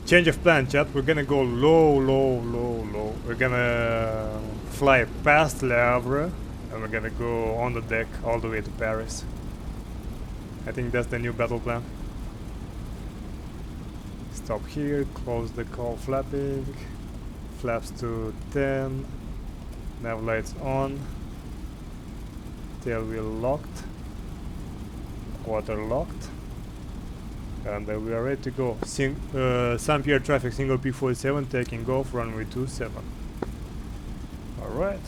Change of plan, chat. We're gonna go low. We're gonna fly past Le Havre and we're gonna go on the deck all the way to Paris. I think that's the new battle plan. Stop here, close the call flapping, flaps to 10, nav lights on, tail wheel locked, water locked, and we are ready to go. Saint-Pierre traffic, single P-47 taking off, runway 27. Alright,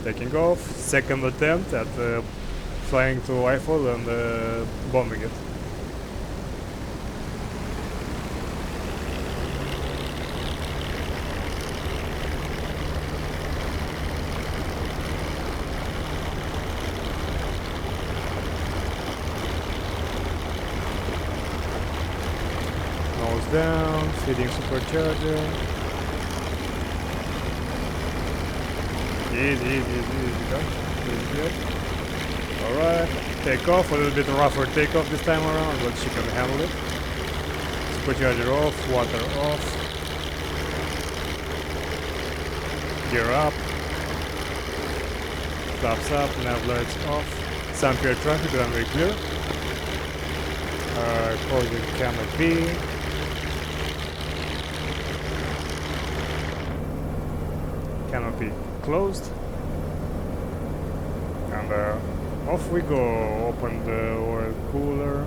taking off, second attempt at flying to Eiffel and bombing it. Nose down, feeding supercharger. Easy, guys. Easy, good. Alright, take off, a little bit rougher takeoff this time around, but she can handle it. Supercharger off, water off. Gear up. Flaps up, nav lights off. Saint-Pierre traffic, runway clear. Closing canopy. Canopy closed. And off we go. Open the oil cooler.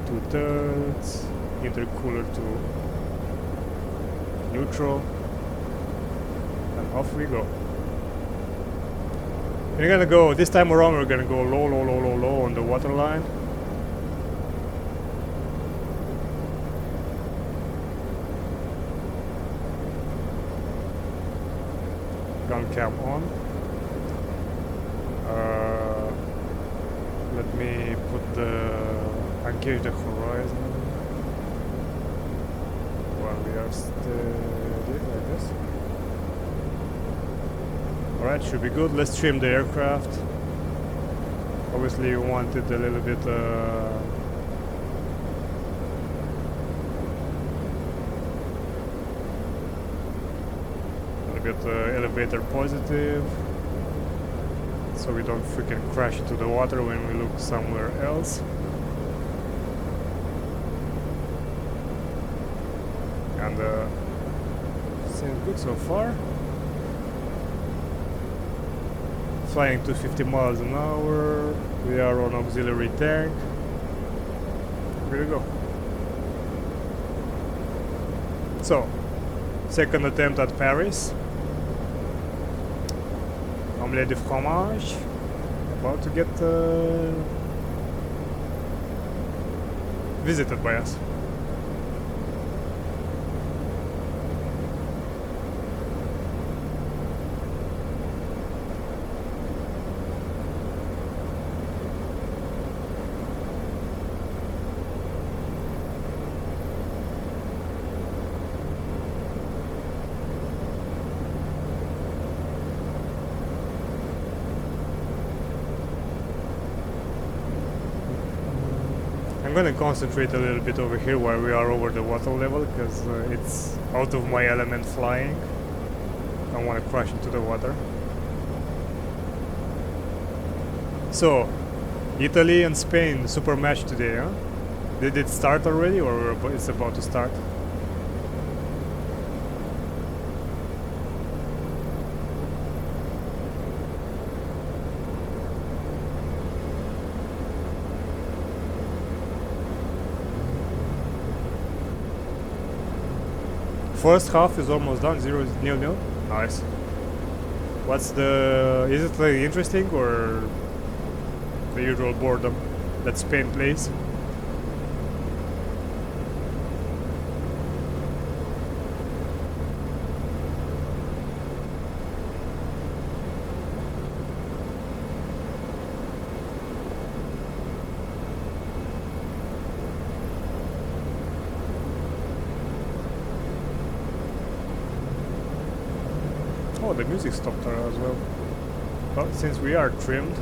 2/3. Intercooler to neutral. And off we go. We're gonna go, this time around we're gonna go low on the water line. Gun cam on. Let me put engage the horizon while we are steady like this. Alright, should be good. Let's trim the aircraft. Obviously you want it a little bit elevator positive, so we don't freaking crash into the water when we look somewhere else. And seems good so far. Flying to 50 miles an hour. We are on auxiliary tank. Here we go. So, second attempt at Paris. Omelette de fromage. About to get visited by us. I'm gonna concentrate a little bit over here while we are over the water level, because it's out of my element flying. I don't want to crash into the water. So, Italy and Spain, super match today, huh? Did it start already, or it's about to start? First half is almost done, 0-0. Nice. What's the... is it like interesting or the usual boredom that Spain plays? Oh, the music stopped there as well. But since we are trimmed,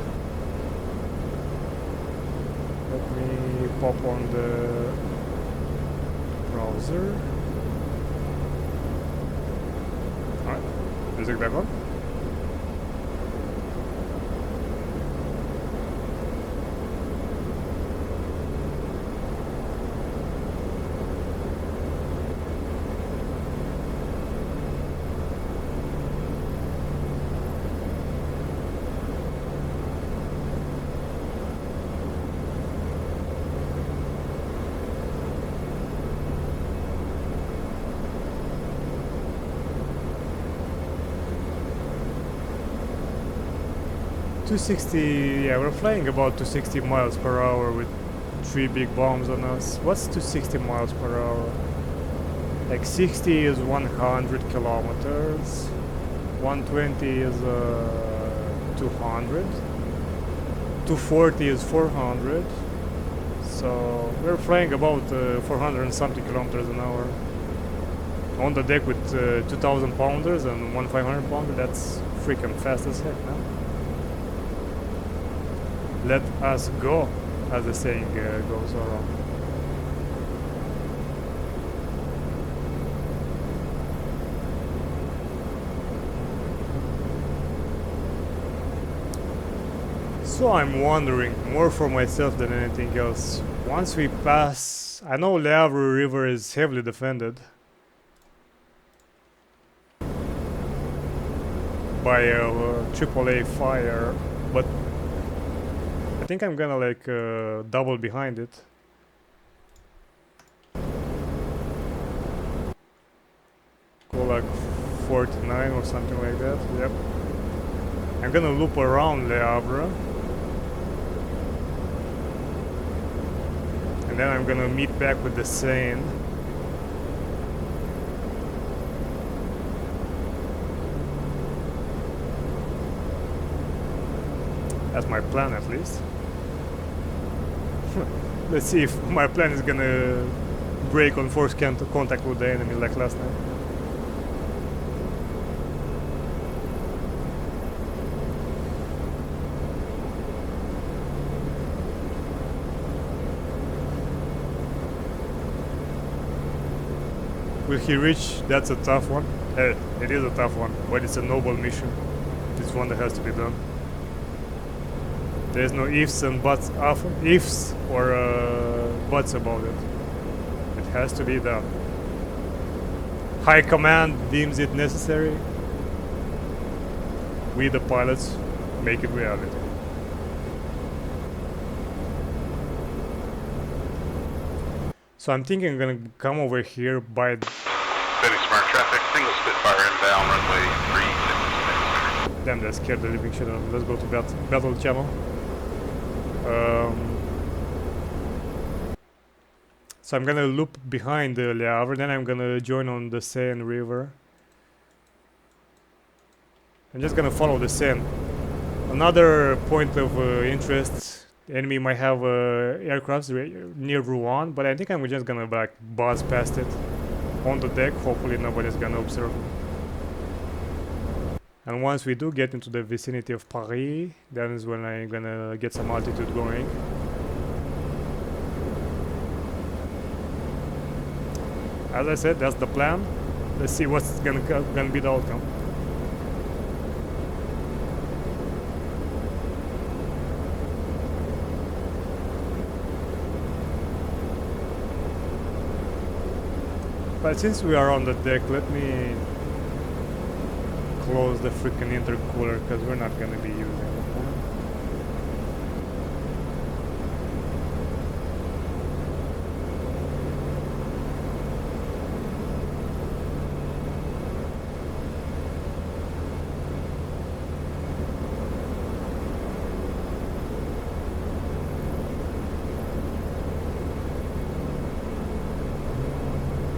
let me pop on the browser. Alright, music back on. Yeah, we're flying about 260 miles per hour with 3 big bombs on us. What's 260 miles per hour? Like 60 is 100 kilometers, 120 is 200, 240 is 400. So we're flying about 400 and something kilometers an hour. On the deck with 2,000 pounders and 1,500 pounder, that's freaking fast as heck, man. Let us go, as the saying goes around. So I'm wondering, more for myself than anything else, once we pass, I know Le Havre River is heavily defended by AAA fire, but I think I'm gonna like double behind it. Go like 49 or something like that. Yep. I'm gonna loop around Le Havre. And then I'm gonna meet back with the Seine. That's my plan, at least. Let's see if my plan is gonna break on force contact with the enemy like last time. Will he reach? That's a tough one. Hey, it is a tough one, but it's a noble mission. It's one that has to be done. There's no ifs and buts, ifs or buts about it. It has to be done. High command deems it necessary. We, the pilots, make it reality. So I'm thinking I'm gonna come over here by. Very smart traffic, single Spitfire inbound, runway 356. Damn, that scared the living shit out of me. Let's go to battle channel. So I'm gonna loop behind the Le Havre, then I'm gonna join on the Seine River. I'm just gonna follow the Seine. Another point of interest, the enemy might have aircrafts near Rouen, but I think I'm just gonna like buzz past it on the deck. Hopefully nobody's gonna observe me. And once we do get into the vicinity of Paris, that is when I'm gonna get some altitude going. As I said, that's the plan. Let's see what's gonna be the outcome. But since we are on the deck, let me close the freaking intercooler because we're not gonna be using it.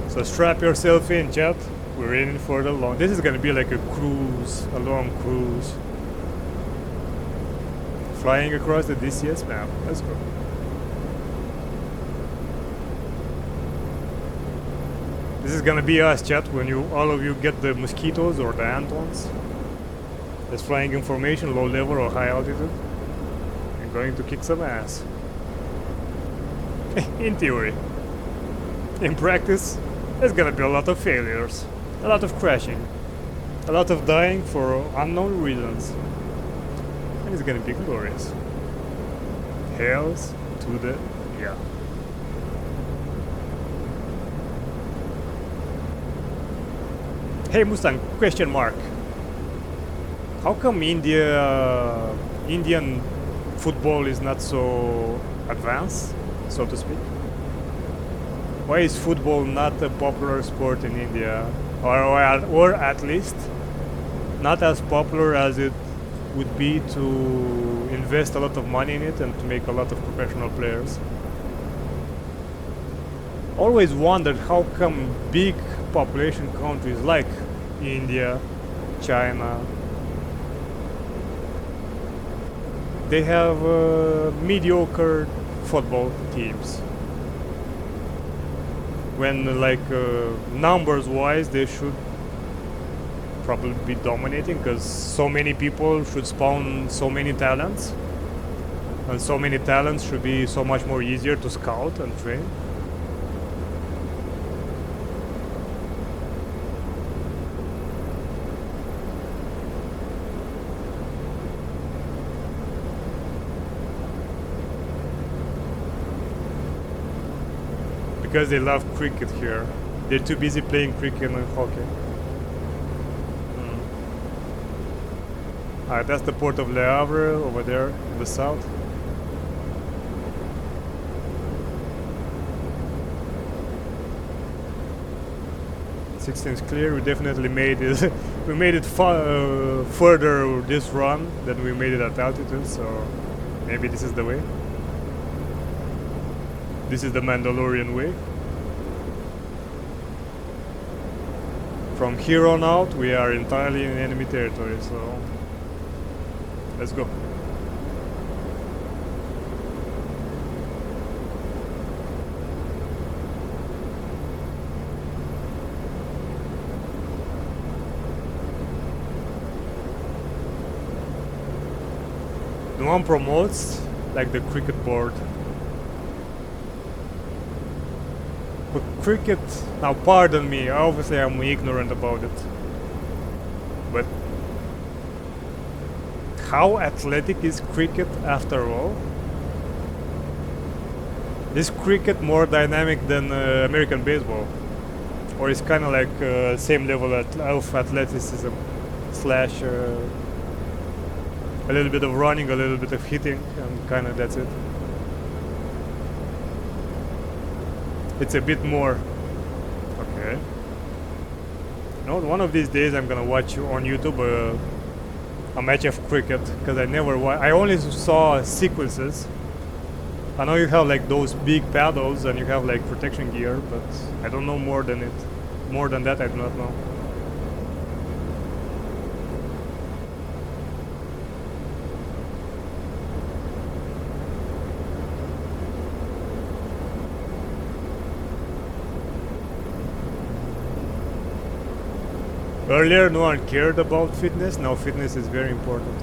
So strap yourself in, chat. We're in for the long. This is gonna be like a cruise, a long cruise. Flying across the DCS map. Let's go. This is gonna be us, chat. When all of you get the mosquitoes or the Antons. That's flying information, low level or high altitude. I'm going to kick some ass. In theory. In practice, there's gonna be a lot of failures, a lot of crashing, a lot of dying for unknown reasons. And it's gonna be glorious. Hells to the yeah. Hey Mustang, question mark. How come Indian football is not so advanced, so to speak? Why is football not a popular sport in India? Or at least not as popular as it would be to invest a lot of money in it and to make a lot of professional players? Always wondered how come big population countries like India, China, they have mediocre football teams. When numbers wise they should probably be dominating, because so many people should spawn so many talents, and so many talents should be so much more easier to scout and train. Because they love cricket here. They're too busy playing cricket and hockey. Alright, that's the port of Le Havre over there in the south. Is clear. We definitely made it. We made it further this run than we made it at altitude, so maybe this is the way. This is the Mandalorian way. From here on out, we are entirely in enemy territory, so let's go. No one promotes like the cricket board. But cricket, now pardon me, obviously I'm ignorant about it. But how athletic is cricket after all? Is cricket more dynamic than American baseball? Or is kind of like same level of athleticism slash a little bit of running, a little bit of hitting, and kind of that's it? It's a bit more. Okay. You know, one of these days I'm gonna watch on YouTube a match of cricket, because I only saw sequences. I know you have like those big paddles and you have like protection gear, but I don't know more than it. More than that, I do not know. Earlier, no one cared about fitness. Now, fitness is very important.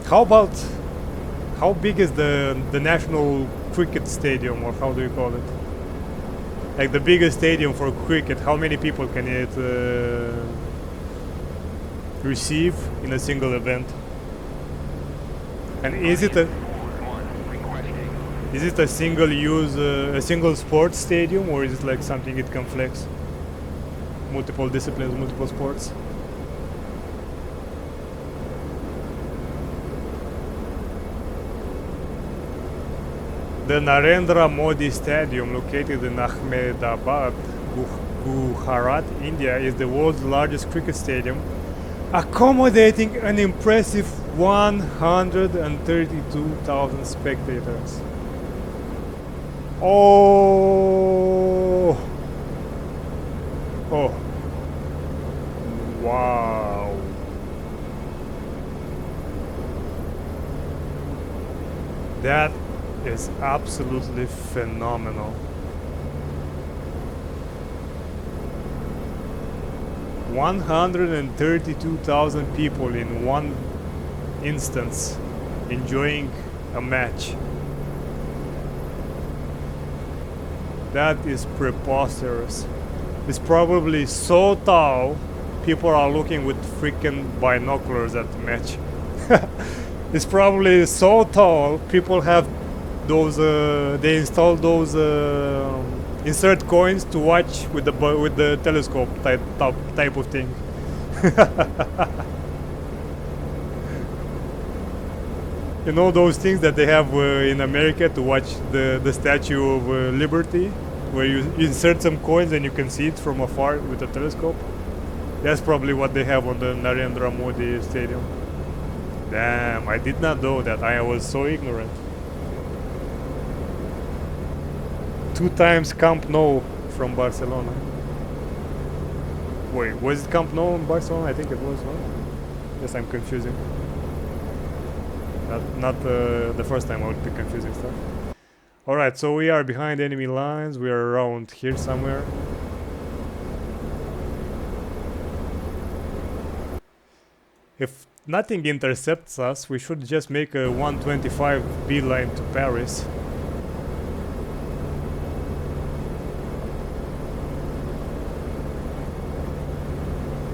How big is the national cricket stadium, or how do you call it? Like the biggest stadium for cricket, how many people can it receive in a single event? And is it a single sports stadium, or is it like something it can flex? Multiple disciplines, multiple sports? The Narendra Modi Stadium, located in Ahmedabad, Gujarat, India, is the world's largest cricket stadium, accommodating an impressive 132,000 spectators. Oh! Oh! Wow! That is absolutely phenomenal. 132,000 people in one instance enjoying a match. That is preposterous. It's probably so tall, people are looking with freaking binoculars at the match. It's probably so tall, people have those, they install those insert coins to watch with the telescope type of thing. You know those things that they have in America to watch the Statue of Liberty, where you insert some coins and you can see it from afar with a telescope? That's probably what they have on the Narendra Modi Stadium. Damn, I did not know that. I was so ignorant. 2 times Camp Nou from Barcelona. Wait, was it Camp Nou in Barcelona? I think it was, no? Yes, I'm confusing. Not the first time I would be confusing stuff. Alright, so we are behind enemy lines. We are around here somewhere. If nothing intercepts us, we should just make a 125 beeline to Paris.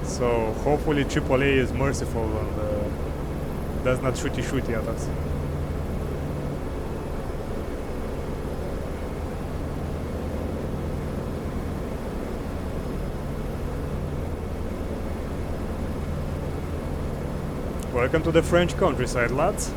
So hopefully AAA is merciful and does not shooty at us. Welcome to the French countryside, lads.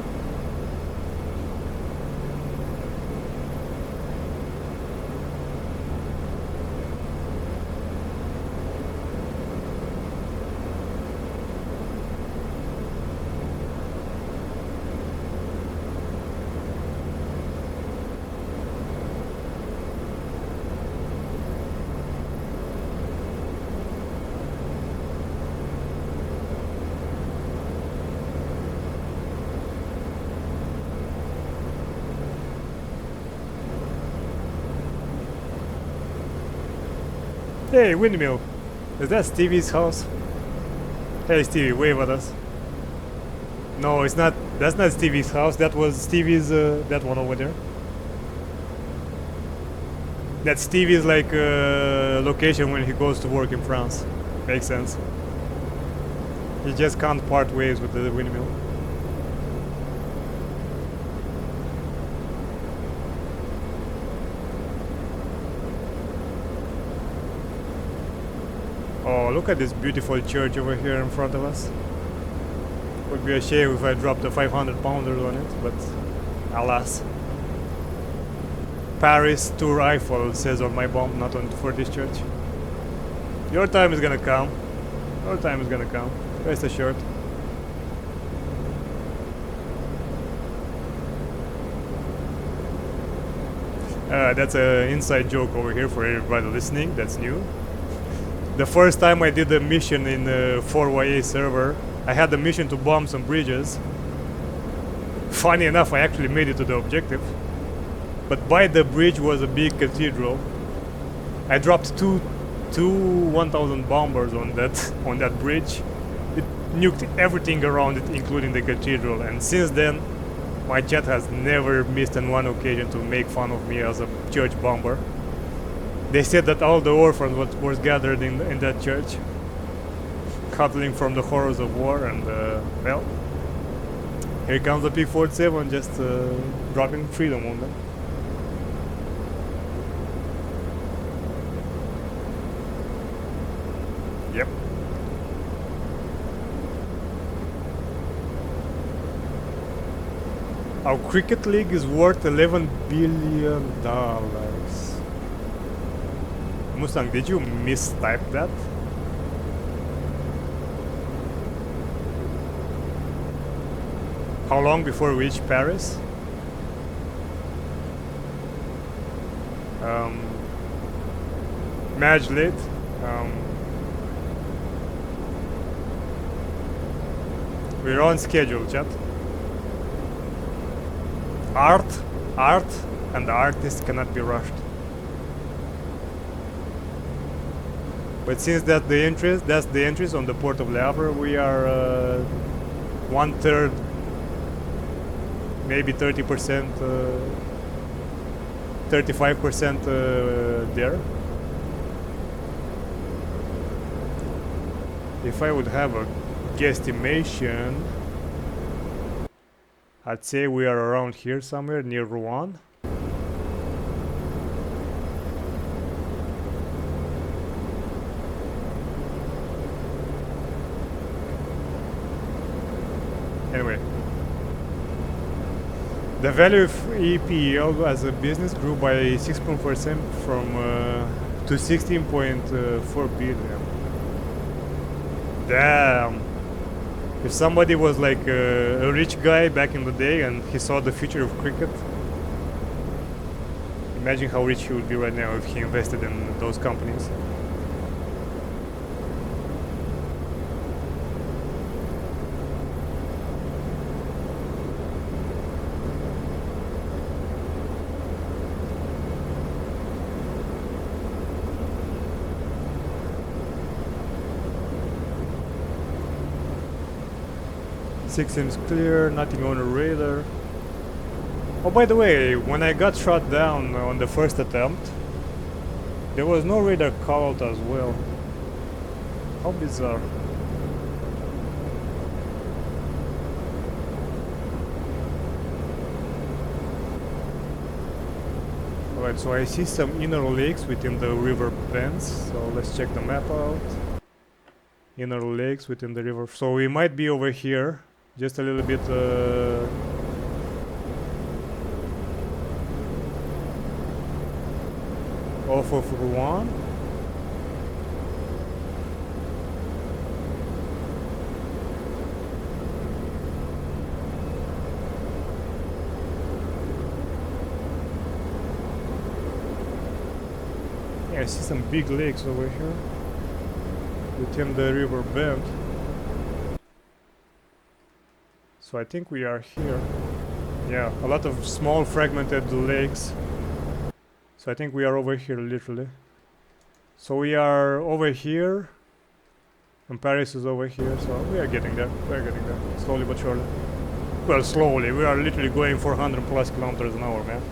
Hey, windmill. Is that Stevie's house? Hey, Stevie, wave at us. No, it's not. That's not Stevie's house. That was Stevie's, that one over there. That's Stevie's, like, location when he goes to work in France. Makes sense. He just can't part ways with the windmill. Oh, look at this beautiful church over here in front of us. Would be a shame if I dropped a 500-pounder on it, but alas. Paris Tour Eiffel says on my bomb, not on for this church. Your time is gonna come. Your time is gonna come. Rest assured. That's an inside joke over here for everybody listening. That's new. The first time I did a mission in the 4YA server, I had a mission to bomb some bridges. Funny enough, I actually made it to the objective. But by the bridge was a big cathedral. I dropped two 1000 bombers on that bridge. It nuked everything around it, including the cathedral. And since then, my chat has never missed on one occasion to make fun of me as a church bomber. They said that all the orphans was gathered in that church, cuddling from the horrors of war, and well, here comes the P-47 just dropping freedom on them. Yep. Our cricket league is worth $11 billion. Mustang, did you mistype that? How long before we reach Paris? Madge late. We're on schedule, chat. Art, and the artist cannot be rushed. But since that's the entrance on the port of Le Havre, we are 1/3, maybe 30%, 35% there. If I would have a guesstimation, I'd say we are around here somewhere near Rouen. Anyway, the value of EPL as a business grew by 6% from to 16.4 billion. Damn! If somebody was like a rich guy back in the day and he saw the future of cricket, imagine how rich he would be right now if he invested in those companies. Six seems clear, nothing on the radar. Oh, by the way, when I got shot down on the first attempt, there was no radar call out as well. How bizarre. Alright, so I see some inner lakes within the river bends, so let's check the map out. Inner lakes within the river, so we might be over here. Just a little bit off of Rouen. Yeah, I see some big lakes over here within the river bend. So I think we are here. Yeah, a lot of small fragmented lakes. So I think we are over here literally. So we are over here and Paris is over here, so we are getting there. We are getting there. Slowly but surely. Well, slowly. We are literally going 400 plus kilometers an hour, man.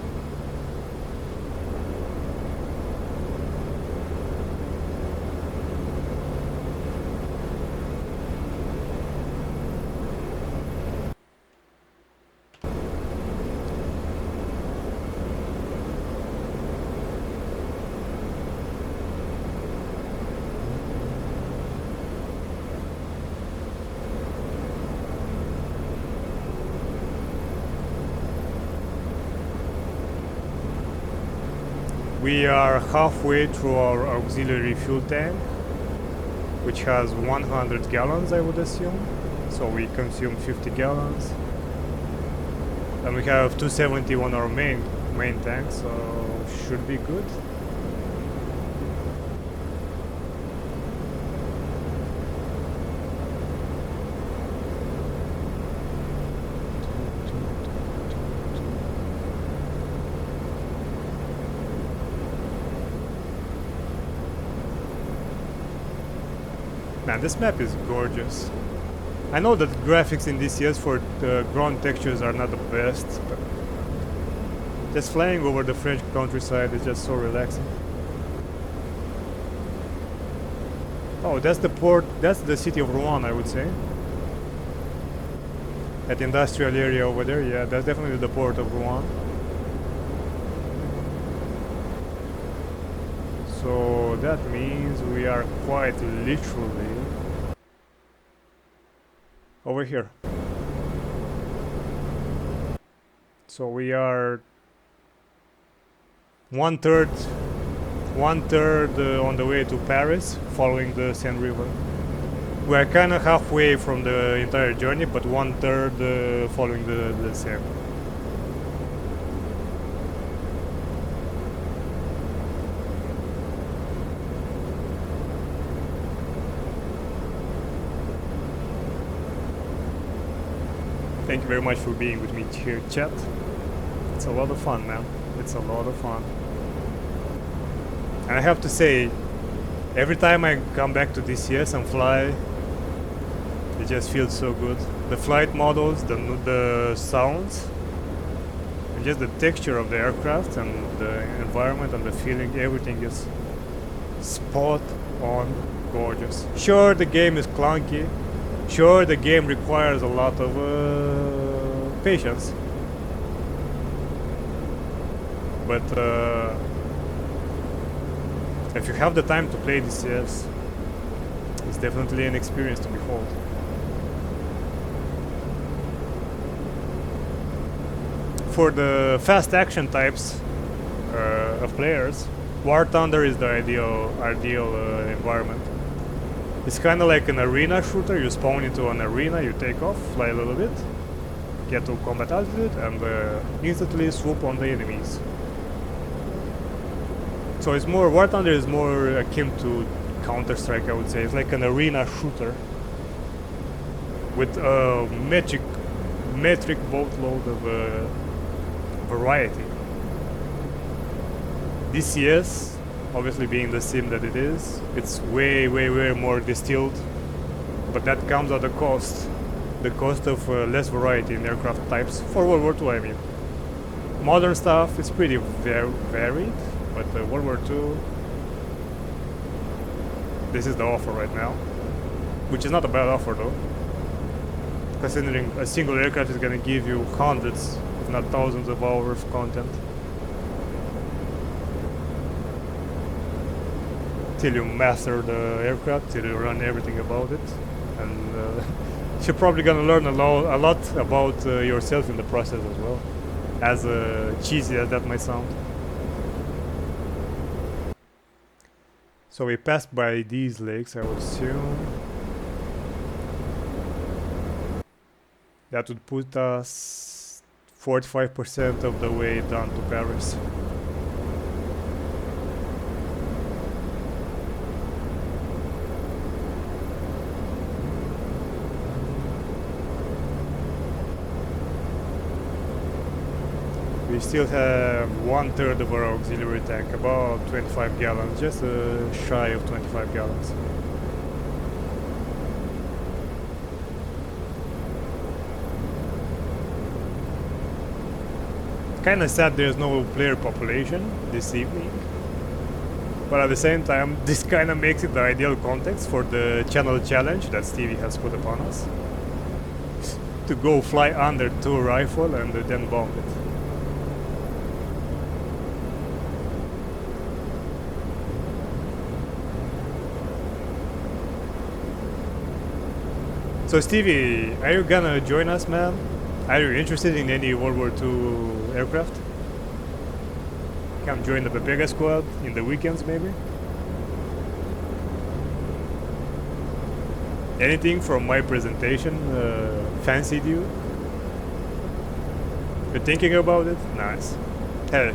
We are halfway through our auxiliary fuel tank, which has 100 gallons, I would assume. So we consume 50 gallons. And we have 270 on our main tank, so should be good. Man, this map is gorgeous. I know that graphics in DCS for the ground textures are not the best, but just flying over the French countryside is just so relaxing. Oh, that's the port, that's the city of Rouen, I would say. That industrial area over there, yeah, that's definitely the port of Rouen. So that means we are quite literally over here. So we are one third on the way to Paris, following the Seine River. We are kind of halfway from the entire journey, but 1/3 following the Seine. Thank you very much for being with me here, chat. It's a lot of fun, man. It's a lot of fun. And I have to say, Every time I come back to DCS and fly, it just feels so good. The flight models, the sounds, and just the texture of the aircraft and the environment and the feeling, everything is spot on gorgeous. Sure, the game is clunky. Sure, the game requires a lot of patience. But if you have the time to play DCS, it's definitely an experience to behold. For the fast action types of players, War Thunder is the ideal environment. It's kind of like an arena shooter. You spawn into an arena, you take off, fly a little bit, get to combat altitude, and instantly swoop on the enemies. So it's more, War Thunder is more akin to Counter-Strike, I would say. It's like an arena shooter with a metric boatload of variety. DCS, obviously being the sim that it is, it's way more distilled, but that comes at a cost. The cost of less variety in aircraft types for World War II, I mean. Modern stuff is pretty varied, but World War II, this is the offer right now, which is not a bad offer though, considering a single aircraft is going to give you hundreds, if not thousands of hours of content. Till you master the aircraft, till you learn everything about it, and you're probably gonna learn a lot about yourself in the process as well, as cheesy as that might sound. So we passed by these lakes, I would assume. That would put us 45% of the way down to Paris. We still have 1/3 of our auxiliary tank, about 25 gallons, just shy of 25 gallons. Kinda sad there's no player population this evening, but at the same time this kinda makes it the ideal context for the channel challenge that Stevie has put upon us. To go fly under to a rifle and then bomb it. So Stevie, are you gonna join us, man? Are you interested in any World War II aircraft? Come join the Pepega squad in the weekends, maybe? Anything from my presentation fancied you? You're thinking about it? Nice. Hey,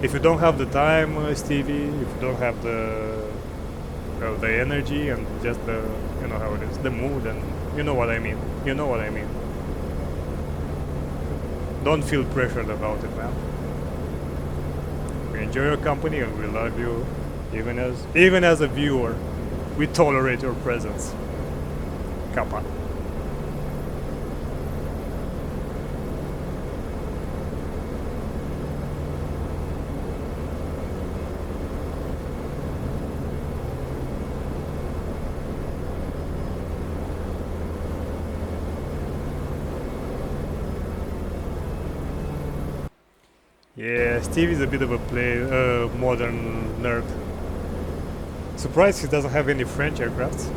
if you don't have the time, Stevie, if you don't have the energy and just the, you know how it is, the mood, and you know what I mean. You know what I mean. Don't feel pressured about it, man. We enjoy your company and we love you, even as a viewer. We tolerate your presence. Kappa. Yeah, Stevie's a bit of a modern nerd. Surprised he doesn't have any French aircrafts.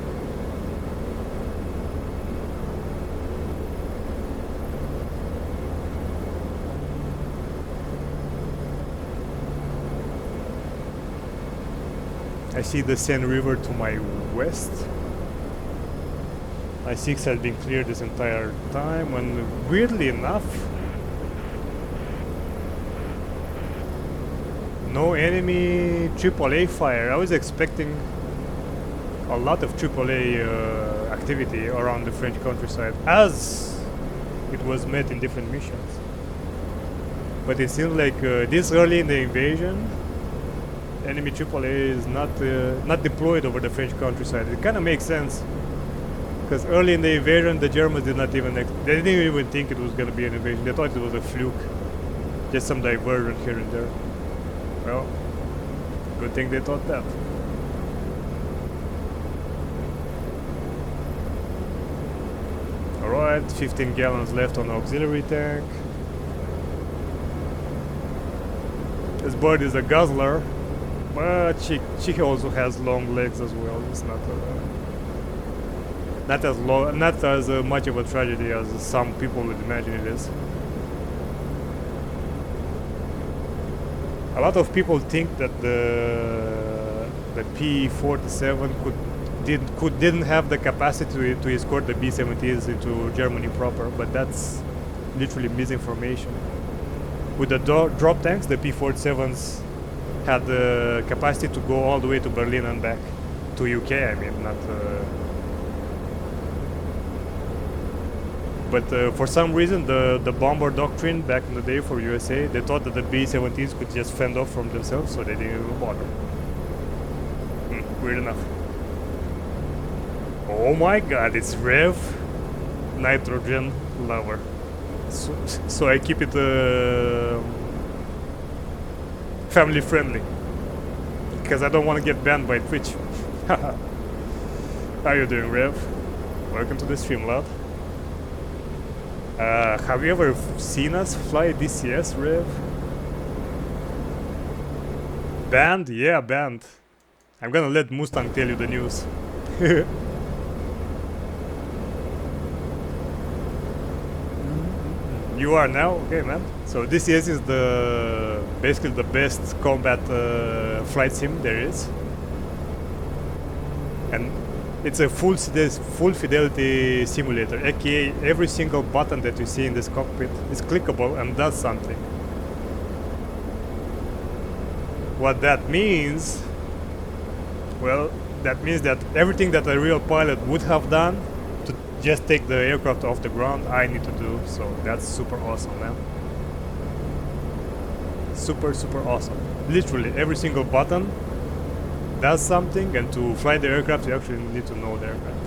I see the Seine River to my west. I-6 has been cleared this entire time, and weirdly enough, no enemy AAA fire. I was expecting a lot of AAA activity around the French countryside, as it was met in different missions. But it seems like this early in the invasion, enemy AAA is not deployed over the French countryside. It kind of makes sense, because early in the invasion, the Germans did not even they didn't even think it was going to be an invasion. They thought it was a fluke, just some diversion here and there. Well, good thing they thought that. Alright, 15 gallons left on the auxiliary tank. This bird is a guzzler, but she also has long legs as well. It's not as much of a tragedy as some people would imagine it is. A lot of people think that the P-47 didn't have the capacity to escort the B-17s into Germany proper, but that's literally misinformation. With the drop tanks, the P-47s had the capacity to go all the way to Berlin and back, to UK. I mean, not. But for some reason, the bomber doctrine back in the day for USA, they thought that the B-17s could just fend off from themselves, so they didn't even bother. Weird enough. Oh my god, it's Rev Nitrogen Lover. So I keep it family friendly, because I don't want to get banned by Twitch. How you doing, Rev? Welcome to the stream, lad. Have you ever seen us fly DCS, Rev? Banned? Yeah, banned. I'm gonna let Mustang tell you the news. You are now? Okay, man. So DCS is basically the best combat flight sim there is. And it's a full fidelity simulator, aka every single button that you see in this cockpit is clickable and does something. What that means, well, that means that everything that a real pilot would have done to just take the aircraft off the ground, I need to do. So that's super awesome, man. Super awesome. Literally every single button does something, and to fly the aircraft you actually need to know the aircraft.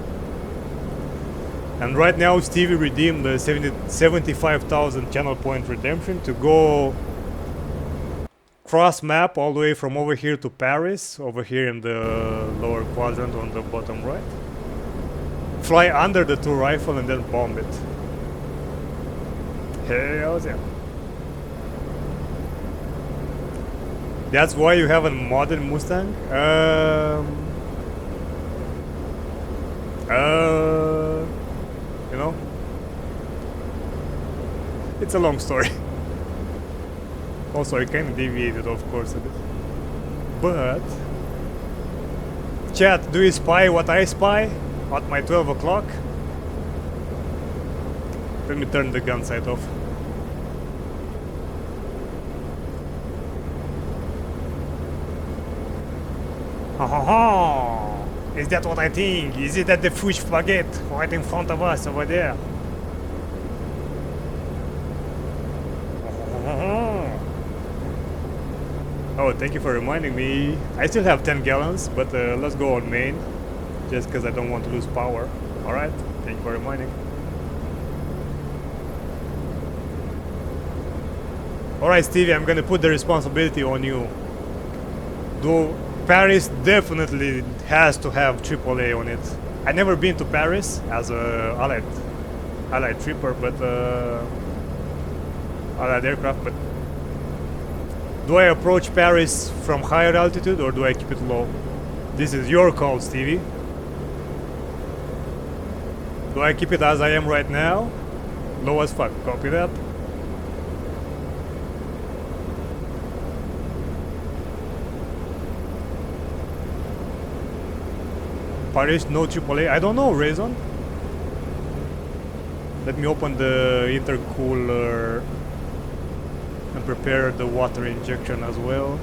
And right now Stevie redeemed the 75,000 channel point redemption to go cross map all the way from over here to Paris, over here in the lower quadrant on the bottom right. Fly under the Tour Eiffel and then bomb it. Hells yeah. That's why you have a modern Mustang? You know? It's a long story. Also, I kind of deviated, of course, a bit. But... Chat, do you spy what I spy? At my 12 o'clock? Let me turn the gun sight off. Oh, is that what I think? Is it that the fish baguette right in front of us over there? Oh, thank you for reminding me. I still have 10 gallons, but let's go on main, just because I don't want to lose power. Alright, thank you for reminding. Alright, Stevie, I'm gonna put the responsibility on you. Though Paris definitely has to have AAA on it. I've never been to Paris as a allied tripper, but allied aircraft, but do I approach Paris from higher altitude or do I keep it low? This is your call, Stevie. Do I keep it as I am right now? Low as fuck, copy that. Paris, no AAA. I don't know, Raison. Let me open the intercooler and prepare the water injection as well.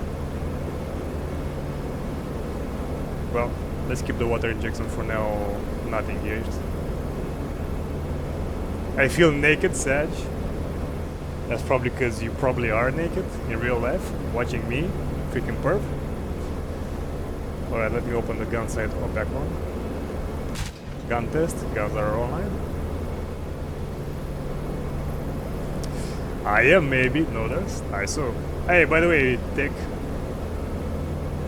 Well, let's keep the water injection for now not engaged. I feel naked, Sag. That's probably because you probably are naked in real life, watching me, freaking perv. Alright, let me open the gun sight or back one. Gun test, guns are online. I am maybe, no there's, I saw. Hey, by the way, Dick,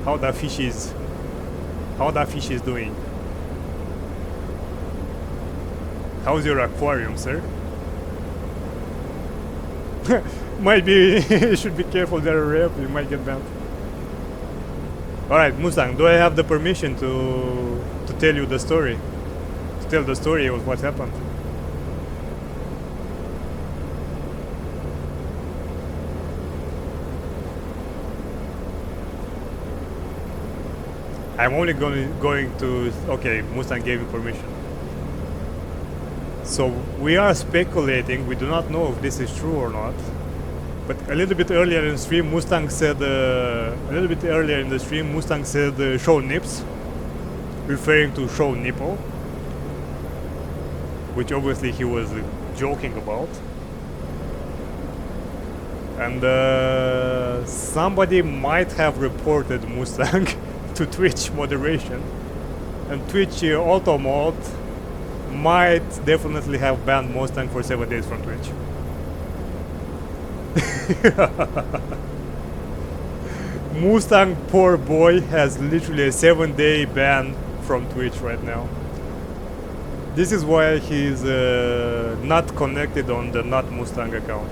how that fish is doing? How's your aquarium, sir? Might be, you should be careful there, rep, you might get banned. Alright, Mustang, do I have the permission to tell you the story? To tell the story of what happened? I'm only going to... Okay, Mustang gave me permission. So we are speculating, we do not know if this is true or not. But a little bit earlier in the stream, Mustang said... show nips. Referring to show nipple. Which obviously he was joking about. And somebody might have reported Mustang to Twitch moderation, and Twitch auto mode might definitely have banned Mustang for 7 days from Twitch. Mustang, poor boy, has literally a 7-day ban from Twitch right now. This is why he's not connected on the Not Mustang account.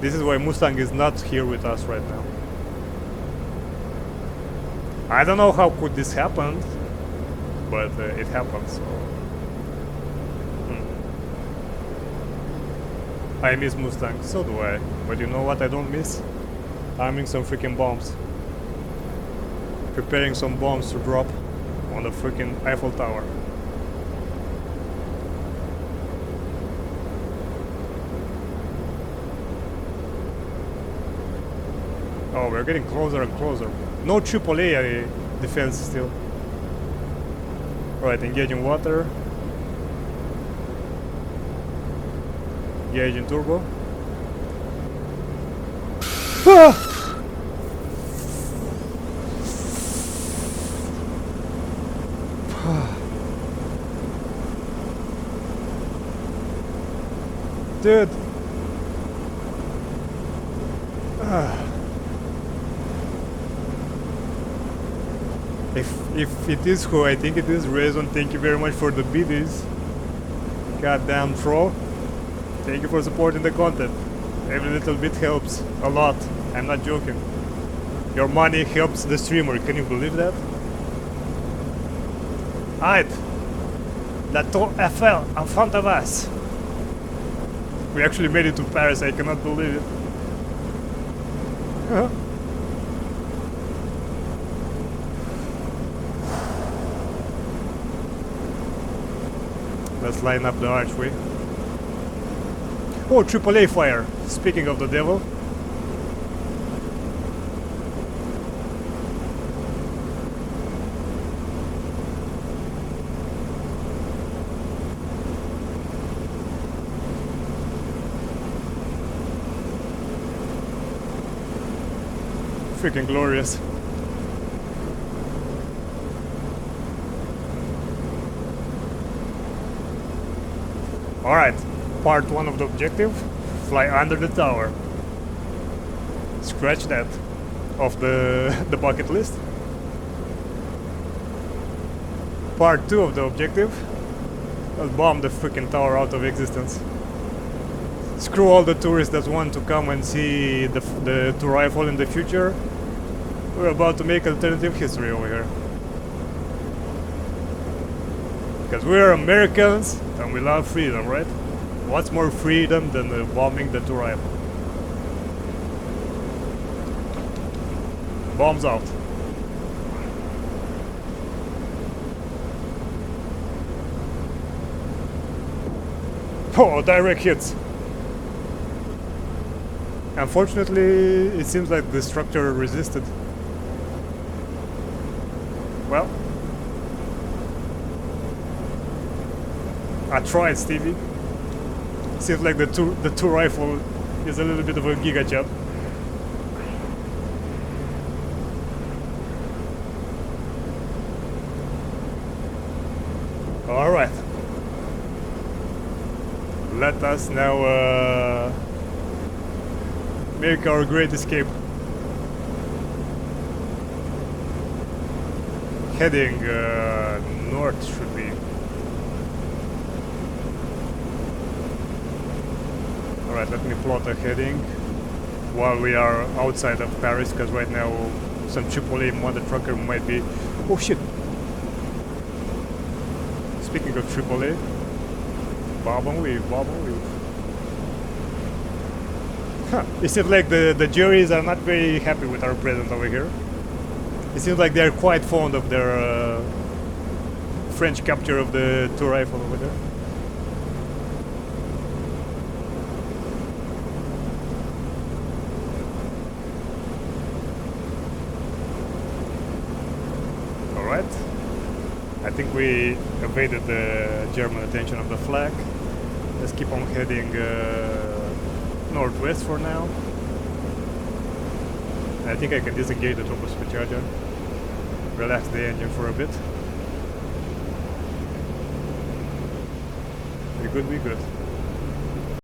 This is why Mustang is not here with us right now. I don't know how could this happen, but it happened, so... I miss Mustang, so do I. But you know what I don't miss? Arming some freaking bombs. Preparing some bombs to drop on the freaking Eiffel Tower. Oh, we're getting closer and closer. No AAA defense still. Right, engaging water. Engaging turbo. Ah! Dude. If it is who I think it is, Rezon, thank you very much for the biddies. Goddamn troll. Thank you for supporting the content. Every little bit helps a lot. I'm not joking. Your money helps the streamer. Can you believe that? Alright. La Tour Eiffel in front of us. We actually made it to Paris. I cannot believe it. Let's line up the archway. Oh, AAA fire. Speaking of the devil. Freaking glorious. Alright, part 1 of the objective, fly under the tower. Scratch that off the bucket list. Part 2 of the objective, let's bomb the freaking tower out of existence. Screw all the tourists that want to come and see the tour Eiffel in the future. We're about to make alternative history over here. Because we're Americans and we love freedom, right? What's more freedom than bombing the tour Eiffel? Bombs out. Oh, direct hits. Unfortunately, it seems like the structure resisted. Well, I tried, Stevie. Seems like the two rifle is a little bit of a giga job. let us now make our great escape. Heading north should be. Alright, let me plot a heading while we are outside of Paris, because right now some AAA modded trucker might be... Oh shit! Speaking of AAA, bob and weave, bob and weave. Huh, it seems like the juries are not very happy with our presence over here. It seems like they're quite fond of their French capture of the Tour Eiffel over there. Alright. I think we evaded the German attention of the flag. Let's keep on heading northwest for now. I think I can disengage the turbo supercharger, relax the engine for a bit. We're good, we're good.